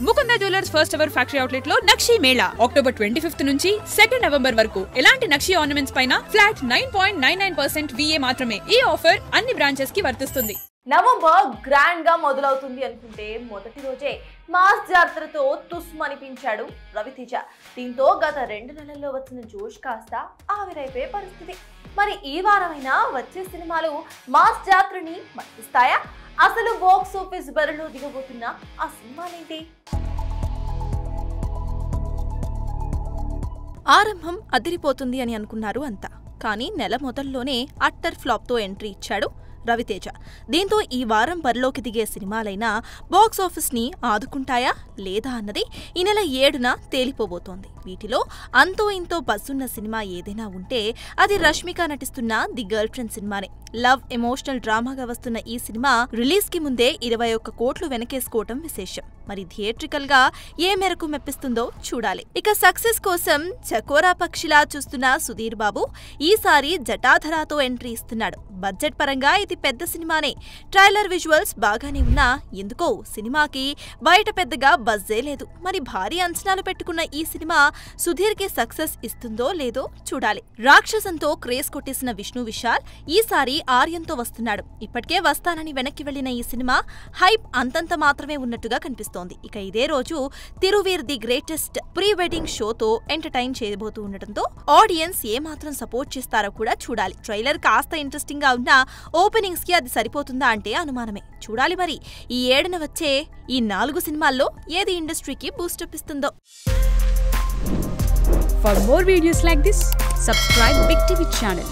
Mukunda jewellers first ever factory outlet లో నక్షి Mela October 25th నుంచి 2 November వరకు ఎలాంటి నక్షి ఆర్నమెంట్స్ పైన ఫ్లాట్ 9.99% VA మాత్రమే. ఈ ఆఫర్ అన్ని బ్రాంచెస్ కి వర్తిస్తుంది. నవంబర్ గ్రాండ్ గా మొదలవుతుంది అనుకుంటే మొదటి రోజే మాస్ జాతరతో తుస్మనిపించాడు రవితేజ. దీంతో గత 2 నెలల్లో వచ్చిన జోష్ కాస్త ఆవిరైపోయే పరిస్థితి. మరి ఈ వారమైనా వచ్చే సినిమాలు మాస్ జాతరని మర్చిస్తాయా? అసలు బాక్స్ ఆఫీస్ బరిలో దిగబోతున్న ఆ సినిమాలేంటి? ఆరంభం అదిరిపోతుంది అని అనుకున్నారు అంతా. కానీ నెల మొదల్లోనే అట్టర్ ఫ్లాప్ తో ఎంట్రీ ఇచ్చాడు రవితేజ. దీంతో ఈ వారం బరిలోకి దిగే సినిమాలైనా బాక్స్ ఆఫీస్ ని ఆదుకుంటాయా లేదా అన్నది ఈ నెల 7న తేలిపోబోతోంది. వీటిలో అంతో ఇంతో బస్సున్న సినిమా ఏదైనా ఉంటే అది రష్మిక నటిస్తున్న ది గర్ల్ ఫ్రెండ్ సినిమానే. లవ్ ఎమోషనల్ డ్రామాగా వస్తున్న ఈ సినిమా రిలీజ్ కి ముందే 21 కోట్లు వెనకేసుకోవటం విశేషం. మరి థియేట్రికల్ గా ఏ మేరకు మెప్పిస్తుందో చూడాలి. ఇక సక్సెస్ కోసం చకోరా పక్షిలా చూస్తున్న సుధీర్ బాబు ఈసారి జటాధరాతో ఎంట్రీ ఇస్తున్నాడు. బడ్జెట్ పరంగా ఇది పెద్ద సినిమానే. ట్రైలర్ విజువల్స్ బాగానే ఉన్నా ఎందుకో సినిమాకి బయట పెద్దగా బజ్జే లేదు. మరి భారీ అంచనాలు పెట్టుకున్న ఈ సినిమా సుధీర్ కి సక్సెస్ ఇస్తుందో లేదో చూడాలి. రాక్షసంతో క్రేజ్ కొట్టేసిన విష్ణు విశాల్ ఈసారి ఆర్యంతో వస్తున్నాడు. ఇప్పటికే వస్తానని వెనక్కి వెళ్లిన ఈ సినిమా హైప్ అంతంత మాత్రమే ఉన్నట్టుగా కనిపిస్తోంది. ఇక ఇదే రోజు Thiruveer the greatest pre wedding షోతో ఎంటర్టైన్ చేయబోతూ ఉండటంతో ఆడియన్స్ ఏమాత్రం సపోర్ట్ చేస్తారో కూడా చూడాలి. ట్రైలర్ కాస్త ఇంట్రెస్టింగ్ గా ఉన్న ఓపెనింగ్స్ కి అది సరిపోతుందా అంటే అనుమానమే. చూడాలి మరి ఈ 7న వచ్చే ఈ 4 సినిమాల్లో ఏది ఇండస్ట్రీకి బూస్టప్ ఇస్తుందో. For more videos like this, subscribe Big TV channel.